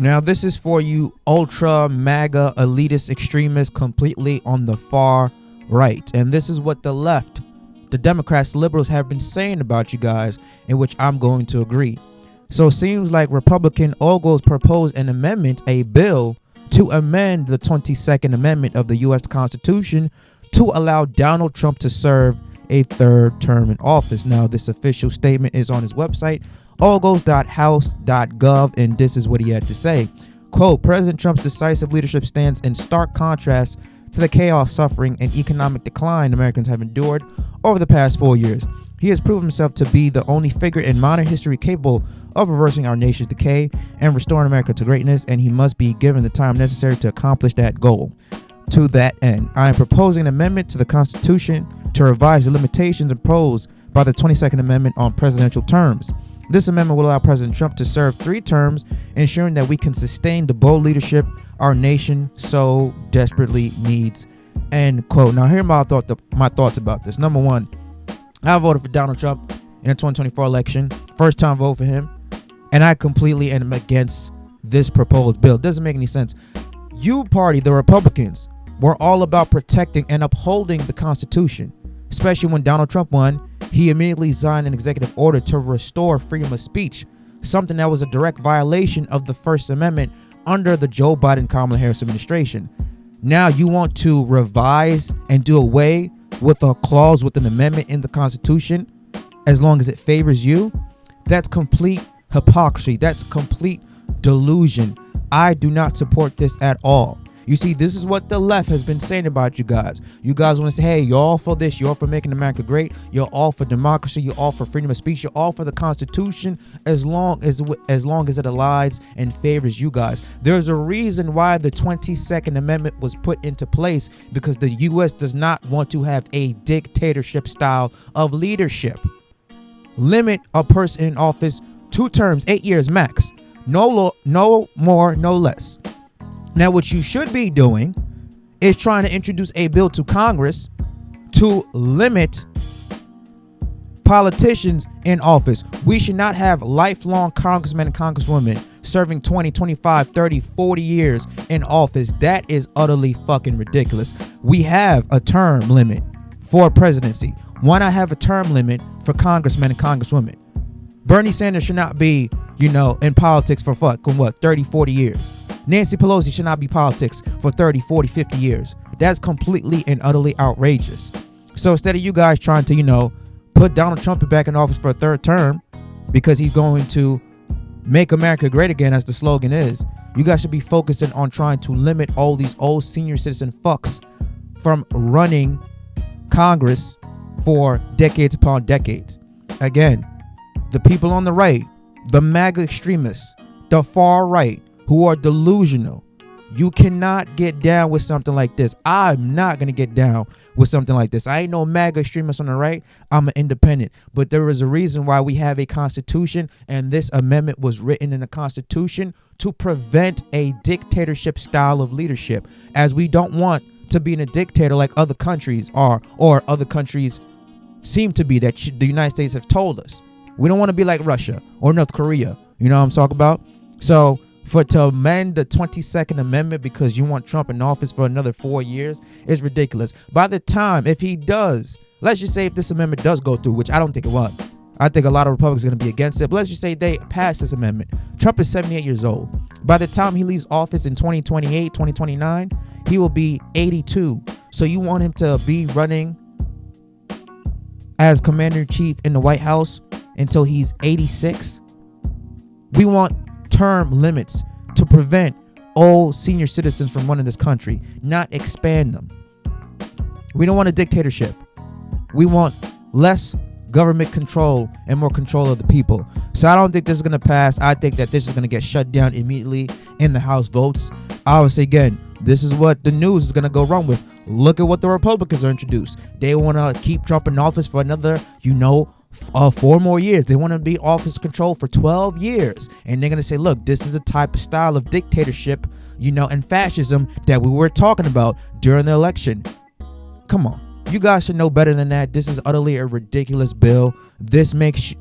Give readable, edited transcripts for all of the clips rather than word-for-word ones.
Now, this is for you ultra MAGA elitist extremists completely on the far right. And this is what the left, the Democrats, liberals have been saying about you guys, in which I'm going to agree. So it seems like Republican Ogles proposed an amendment, a bill to amend the 22nd Amendment of the U.S. Constitution to allow Donald Trump to serve a third term in office. Now, this official statement is on his website, ogles.house.gov, and this is what he had to say. Quote, President Trump's decisive leadership stands in stark contrast to the chaos, suffering, and economic decline Americans have endured over the past 4 years. He has proven himself to be the only figure in modern history capable of reversing our nation's decay and restoring America to greatness, and he must be given the time necessary to accomplish that goal. To that end, I am proposing an amendment to the Constitution to revise the limitations imposed by the 22nd Amendment on presidential terms. This amendment will allow President Trump to serve 3 terms, ensuring that we can sustain the bold leadership our nation so desperately needs. End quote. Now, here are my thoughts about this. Number one, I voted for Donald Trump in the 2024 election. First time vote for him. And I completely am against this proposed bill. It doesn't make any sense. You party, the Republicans, were all about protecting and upholding the Constitution. Especially when Donald Trump won, he immediately signed an executive order to restore freedom of speech, something that was a direct violation of the First Amendment under the Joe Biden-Kamala Harris administration. Now you want to revise and do away with a clause with an amendment in the Constitution as long as it favors you? That's complete hypocrisy. That's complete delusion. I do not support this at all. You see, this is what the left has been saying about you guys. You guys want to say, hey, you're all for this. You're all for making America great. You're all for democracy. You're all for freedom of speech. You're all for the Constitution as long as it aligns and favors you guys. There's a reason why the 22nd Amendment was put into place, because the U.S. does not want to have a dictatorship style of leadership. Limit a person in office 2 terms, 8 years max. No more, no less. Now, what you should be doing is trying to introduce a bill to Congress to limit politicians in office. We should not have lifelong congressmen and congresswomen serving 20, 25, 30, 40 years in office. That is utterly fucking ridiculous. We have a term limit for presidency. Why not have a term limit for congressmen and congresswomen? Bernie Sanders should not be, in politics for 30, 40 years. Nancy Pelosi should not be politics for 30, 40, 50 years. That's completely and utterly outrageous. So instead of you guys trying to, put Donald Trump back in office for a third term because he's going to make America great again, as the slogan is, you guys should be focusing on trying to limit all these old senior citizen fucks from running Congress for decades upon decades. Again, the people on the right, the MAGA extremists, the far right, who are delusional. You cannot get down with something like this. I'm not going to get down with something like this. I ain't no MAGA extremist on the right. I'm an independent. But there is a reason why we have a constitution, and this amendment was written in the Constitution to prevent a dictatorship style of leadership, as we don't want to be in a dictator like other countries are, or other countries seem to be, that the United States have told us. We don't want to be like Russia or North Korea. You know what I'm talking about? So to amend the 22nd Amendment because you want Trump in office for another 4 years is ridiculous. By the time, if he does, let's just say if this amendment does go through, which I don't think it will. I think a lot of Republicans are going to be against it. But let's just say they pass this amendment. Trump is 78 years old. By the time he leaves office in 2028, 2029, he will be 82. So you want him to be running as commander-in-chief in the White House until he's 86? We want term limits to prevent old senior citizens from running this country, not expand them. We don't want a dictatorship. We want less government control and more control of the people. So I don't think this is going to pass. I think that this is going to get shut down immediately in the House votes. Obviously, again, this is what the news is going to go wrong with. Look at what the Republicans are introduced. They want to keep Trump in office for another, 4 more years. They want to be office control for 12 years. And they're going to say, look, this is a type of style of dictatorship, and fascism that we were talking about during the election. Come on. You guys should know better than that. This is utterly a ridiculous bill. This makes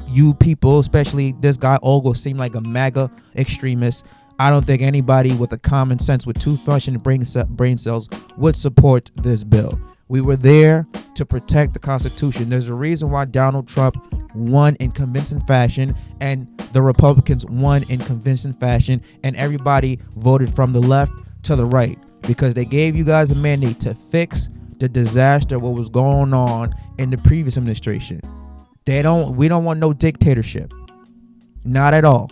you people, especially this guy Ogle, seem like a MAGA extremist. I don't think anybody with a common sense with two functioning brain cells would support this bill. We were there to protect the Constitution. There's a reason why Donald Trump won in convincing fashion and the Republicans won in convincing fashion, and everybody voted from the left to the right, because they gave you guys a mandate to fix the disaster what was going on in the previous administration. We don't want no dictatorship. Not at all.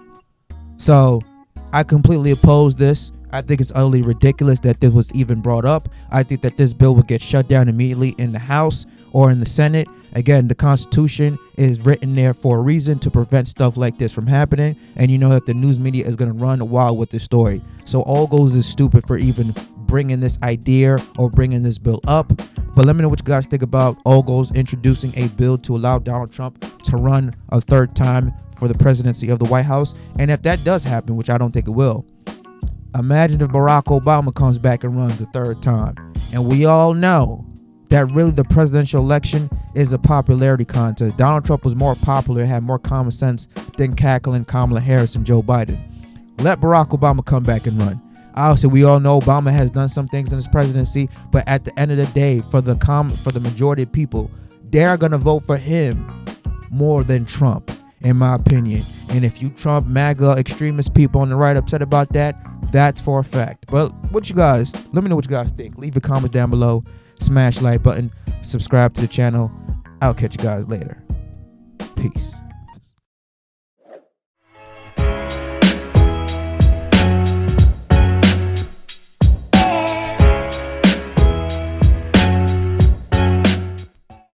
So I completely oppose this. I think it's utterly ridiculous that this was even brought up. I think that this bill would get shut down immediately in the House or in the Senate. Again, the Constitution is written there for a reason, to prevent stuff like this from happening. And you know that the news media is going to run wild with this story. So all goes is stupid for even bringing this idea or bringing this bill up. But let me know what you guys think about All Goals introducing a bill to allow Donald Trump to run a third time for the presidency of the White House. And if that does happen, which I don't think it will, imagine if Barack Obama comes back and runs a third time. And we all know that really the presidential election is a popularity contest. Donald Trump was more popular, had more common sense than cackling Kamala Harris and Joe Biden. Let Barack Obama come back and run. Obviously, we all know Obama has done some things in his presidency, but at the end of the day, for the majority of people, they're gonna vote for him more than Trump, in my opinion. And if you Trump MAGA extremist people on the right upset about that, that's for a fact. But let me know what you guys think. Leave your comments down below. Smash like button. Subscribe to the channel. I'll catch you guys later. Peace.